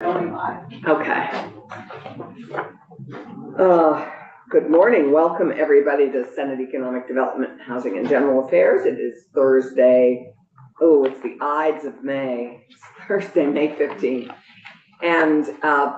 Okay. Good morning. Welcome everybody to Senate Economic Development, Housing and General Affairs. It is Thursday. Oh, it's the Ides of May. It's Thursday, May 15th. And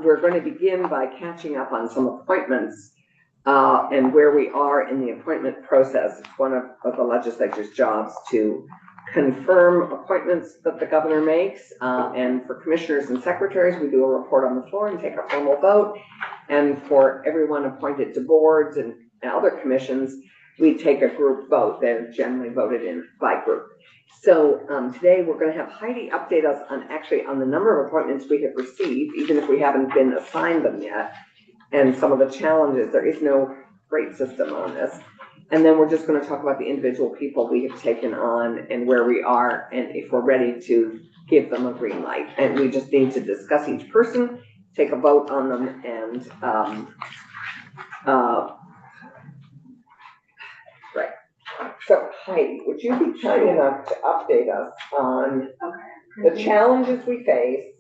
we're going to begin by catching up on some appointments and where we are in the appointment process. It's one of the legislature's jobs to confirm appointments that the governor makes, and for commissioners and secretaries, we do a report on the floor and take a formal vote. And for everyone appointed to boards and other commissions, we take a group vote. They're generally voted in by group. So today we're going to have Heidi update us on the number of appointments we have received, even if we haven't been assigned them yet, and some of the challenges. There is no great system on this. And then we're just going to talk about the individual people we have taken on and where we are, and if we're ready to give them a green light. And we just need to discuss each person, take a vote on them, and right. So Heidi, would you be kind enough to update us on the challenges we face,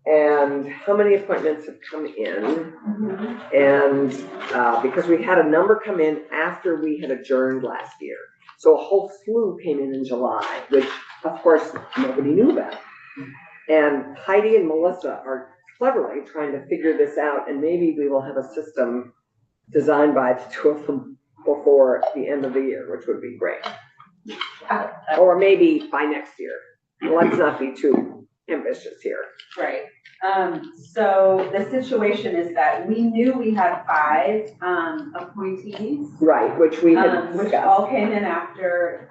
and how many appointments have come in, and because we had a number come in after we had adjourned last year. So a whole slew came in July, which of course nobody knew about. And Heidi and Melissa are cleverly trying to figure this out, and maybe we will have a system designed by the two of them before the end of the year, which would be great. Or maybe by next year. Let's not be too ambitious here. Right. So the situation is that we knew we had 5 appointees. Right, which we had discussed. Which all came in after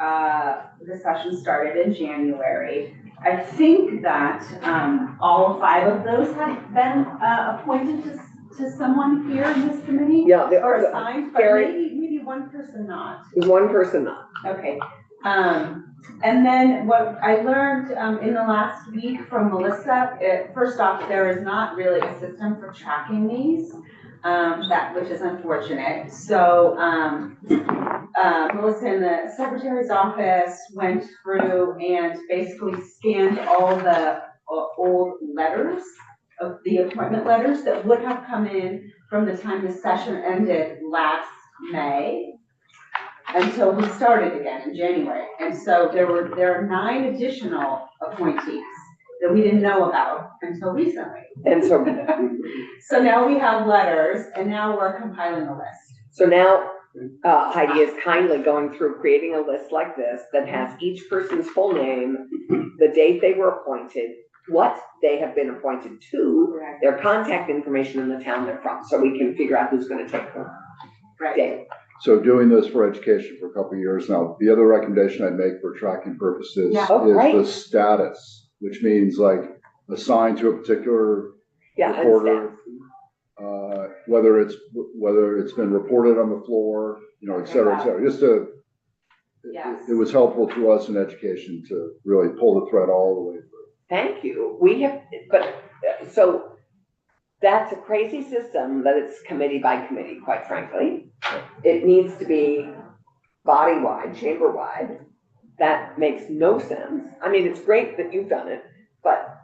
the session started in January. I think that all 5 of those have been appointed to someone here in this committee. Yeah, or assigned, but maybe one person not. One person not. Okay. And then what I learned in the last week from Melissa, first off, there is not really a system for tracking these, which is unfortunate. So Melissa in the secretary's office went through and basically scanned all the old letters of the appointment letters that would have come in from the time the session ended last May until we started again in January. And so there are 9 additional appointees that we didn't know about until recently. And so so now we have letters, and now we're compiling a list. So now Heidi is kindly going through creating a list like this that has each person's full name, the date they were appointed, what they have been appointed to, their contact information, in the town they're from, so we can figure out who's going to take them. Right. Dave. So doing this for education for a couple of years now, the other recommendation I'd make for tracking purposes is the status, which means like assigned to a particular reporter, whether it's been reported on the floor, et cetera, et cetera. Just to, it was helpful to us in education to really pull the thread all the way through. Thank you. We have, so that's a crazy system that it's committee by committee, quite frankly. It needs to be body-wide, chamber-wide. That makes no sense. I mean, it's great that you've done it, but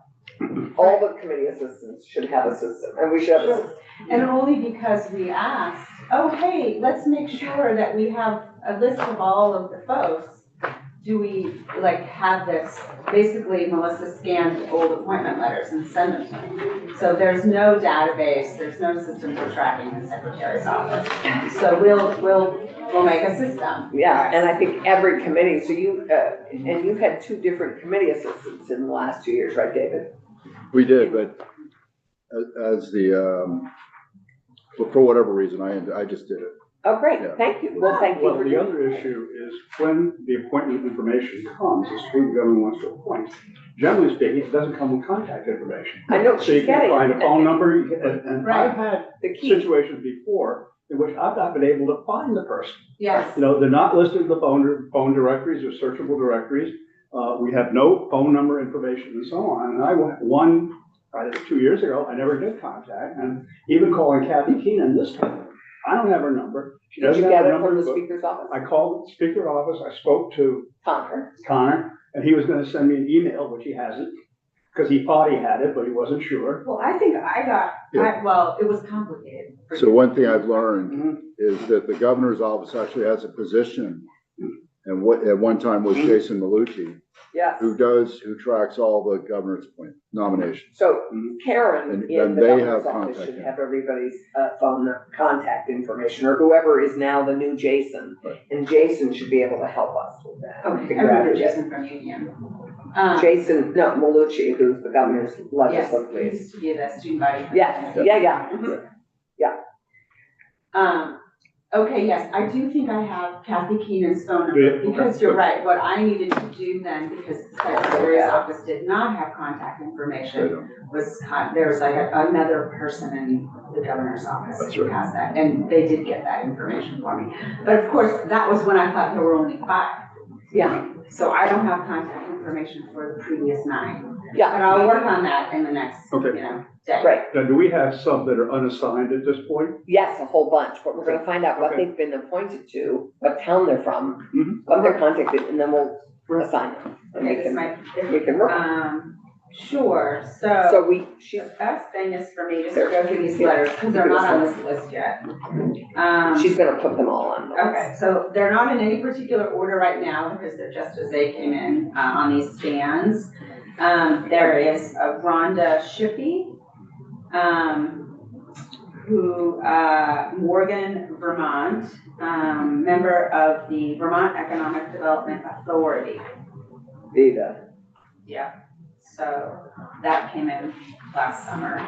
all the committee assistants should have a system, and we should have a system. And only because we asked, oh, hey, let's make sure that we have a list of all of the folks. Do we have this? Basically, Melissa scanned old appointment letters and sent them to me. So there's no database, there's no system for tracking the secretary's office. So we'll make a system. Yeah, and I think every committee. So and you've had 2 different committee assistants in the last 2 years, right, David? We did, but as for whatever reason, I just did it. Oh, great. Yeah. Thank you. Well, thank you. Well, the other issue is when the appointment information comes, as who the government wants to appoint. Generally speaking, it doesn't come with contact information. I know. So you can find a phone number, and right. I've had situations before in which I've not been able to find the person. Yes. They're not listed in the phone directories or searchable directories. We have no phone number information and so on. And I went 2 years ago, I never did contact, and even calling Kathy Keenan this time. I don't have her number. She doesn't have her number. From the speaker's office? I called the speaker's office. I spoke to Connor, and he was going to send me an email, which he hasn't. because he thought he had it, but he wasn't sure. Well, I think I got, well, it was complicated. So one thing I've learned Mhm. is that the governor's office actually has a position, and what, at one time was Jason Malucci, Yes. who tracks all the governor's nominations. So Karen And in the they governor's have office contact should have everybody's phone contact information, or whoever is now the new Jason. Right. And Jason should be able to help us with that. Okay, Figure I out remember who- Jason from Union. Jason, no, Malucci, who's the governor's Yes, legislative he lead. used to be the student body. Yes, yeah. Mhm. Okay, yes, I do think I have Kathy Keenan's phone Yeah, number, okay, because you're good. right, what I needed to do then, because the Secretary's office did not have contact information, was, there was like another person in the governor's office That's who right. has that, and they did get that information for me. But of course, that was when I thought there were only 5, Yeah, so I don't have contact information for the previous 9. But yeah, I'll work on that in the next, Okay. day. right. Now, do we have some that are unassigned at this point? Yes, a whole bunch, but we're gonna find out what Okay. they've been appointed to, what town they're from, Mhm. what they're contacted, and then we'll assign them. And Okay, we this can, might, we can work. sure, So she's, the best thing is for me just to go through these letters, because they're not on this list yet. she's gonna put them all on. the list. Okay, so they're not in any particular order right now, because they're just as they came in, on these stands. There is Rhonda Shippey, who, Morgan, Vermont, member of the Vermont Economic Development Authority. Vida. Yeah, so that came in last summer.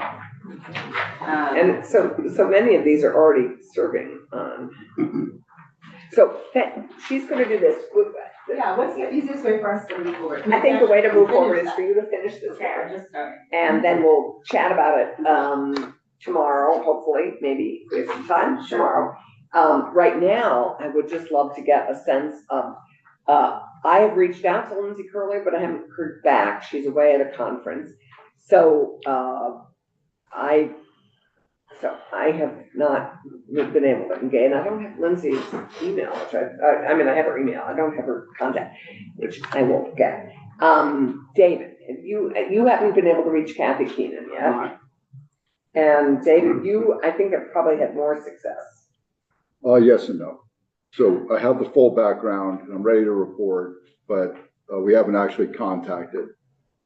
And so many of these are already serving on. So she's gonna do this. Yeah, what's the easiest way for us to move forward? I think the way to move forward is for you to finish this Okay, one. I just started. And then we'll chat about it, tomorrow, hopefully, maybe we have some time tomorrow. Right now, I would just love to get a sense of, I have reached out to Lindsay Curley, but I haven't heard back. She's away at a conference. So, I have not been able to engage, and I don't have Lindsay's email, which I mean, I have her email, I don't have her contact, which I will get. David, you haven't been able to reach Kathy Keenan yet? And David, I think have probably had more success. Yes and no. So I have the full background, and I'm ready to report, but we haven't actually contacted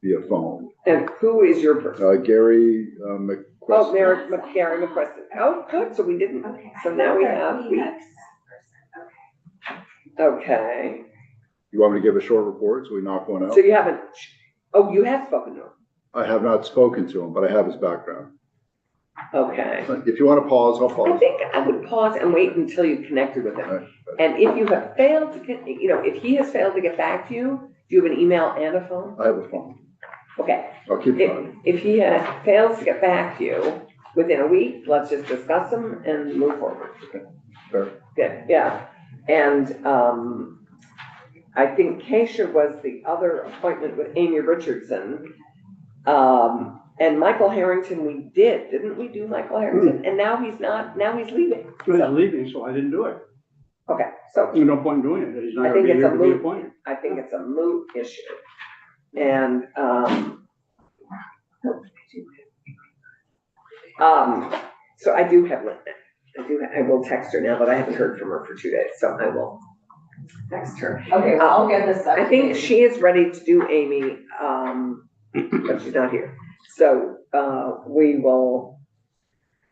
via phone. And who is your person? Gary McQuest. Oh, Gary McQuestion. Oh, good, so we didn't, Okay. so now we have weeks. Okay, You want me to give a short report, so we knock one out? so you haven't, you have spoken to him? I have not spoken to him, but I have his background. Okay. If you want to pause, I'll I pause. think I would pause and wait until you connected with him. Right. And if you have failed to get, if he has failed to get back to you, do you have an email and a phone? I have a phone. Okay, I'll keep going. if he fails to get back to you within a week, let's just discuss them and move forward. Fair. Good, yeah. And, I think Keisha was the other appointment with Amy Richardson. And Michael Harrington, we didn't we do Michael Harrington? And now he's leaving. He's leaving, so I didn't do it. Okay, so There's no point in doing it. He's not I gonna think be it's here a to be moot, appointed. I think it's a moot issue. And, so I do have Linda. I will text her now, but I haven't heard from her for 2 days, so I will text her. Okay, well, I'll get this up. I think she is ready to do Amy, but she's not here. So, we will,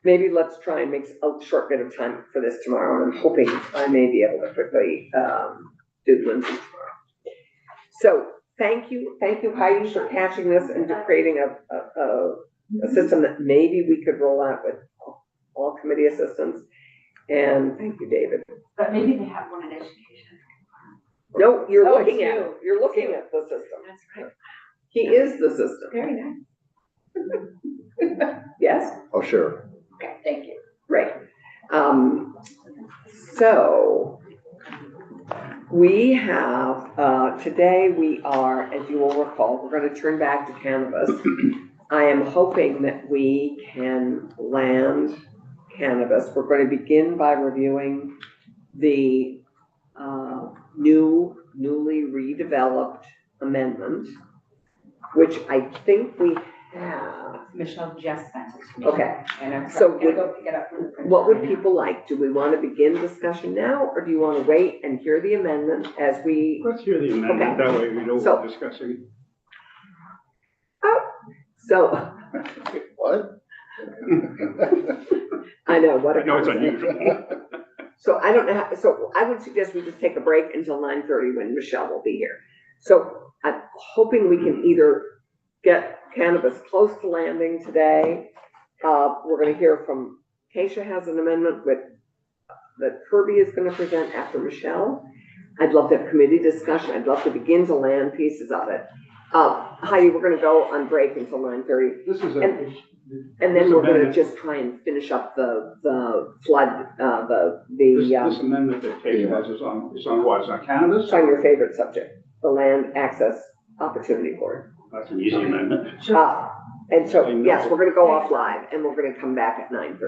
maybe let's try and make a short bit of time for this tomorrow. And I'm hoping I may be able to quickly, do Lindsay tomorrow. So, thank you, Heidi, for catching this and for creating a system that maybe we could roll out with all committee assistants. And thank you, David. But maybe they have one in education. No, you're Oh, looking it's at you. it. You're looking at the system. That's right. He is the system. Very nice. Yes? I'll share. Okay, thank you. Right. So we have, today we are, as you will recall, we're going to turn back to cannabis. I am hoping that we can land cannabis. We're going to begin by reviewing the newly redeveloped amendment. which I think we have. Michelle just sent it to me. Okay, And I'm So gonna go pick it up from the printer. what would people like? Do we want to begin discussion now, or do you want to wait and hear the amendment as we? Let's hear the amendment, Okay. that way we know what So- we're discussing. So, What? I know, what a I know it's concept. unusual. So I don't know, so I would suggest we just take a break until 9:30 when Michelle will be here. So I'm hoping we can either get cannabis close to landing today. We're gonna hear from, Keisha has an amendment that Kirby is gonna present after Michelle. I'd love to have committee discussion. I'd love to begin to land pieces of it. Heidi, we're gonna go on break until 9:30. This is And then This we're gonna amendment- just try and finish up the flood, this amendment that Kate has is on what, is on cannabis? it's on your favorite subject, the Land Access Opportunity Board. That's an easy amendment. And so, I know. yes, we're gonna go off live and we're gonna come back at 9:30.